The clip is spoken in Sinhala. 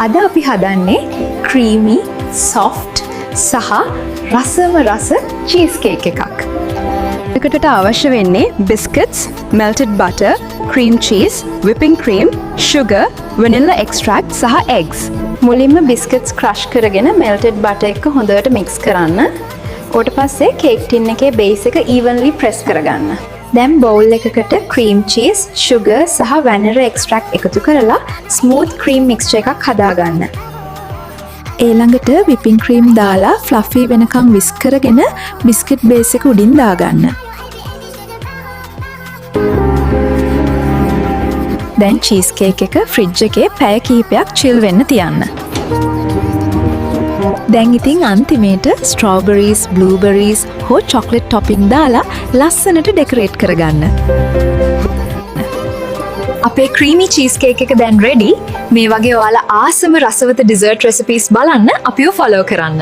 අද අපි හදන්නේ ක්‍රීමි, සොෆ්ට් සහ රසම රස චීස් කේක් එකක්. එකට අවශ්‍ය වෙන්නේ බිස්කට්ස්, melted butter, cream cheese, whipping cream, sugar, vanilla extract සහ eggs. මුලින්ම බිස්කට්ස් ක්‍රෂ් කරගෙන melted butter එක හොඳට මික්ස් කරන්න. ඊට පස්සේ කේක් ටින් එකේ බේස් එක evenly press කරගන්න. දැන් බවුල් එකකට cream cheese, sugar සහ vanilla extract එකතු කරලා smooth cream mixture එකක් හදාගන්න. ඊළඟට whipping cream දාලා fluffy වෙනකම් whisk කරගෙන බිස්කට් බේස් එක උඩින් දාගන්න. දැන් චීස් කේක් එක ෆ්‍රිජ් එකේ පැය කිහිපයක් chill වෙන්න තියන්න. දැන් ඉතින් අන්තිමේට strawberries, blueberries හෝ chocolate topping දාලා ලස්සනට ඩෙකොරේට් කරගන්න. අපේ ක්‍රීමි චීස් කේක් එක දැන් රෙඩි. මේ වගේ ඔයාලා ආසම රසවත ඩිසර්ට් රෙසිපීස් බලන්න අපිව ෆලෝ කරන්න.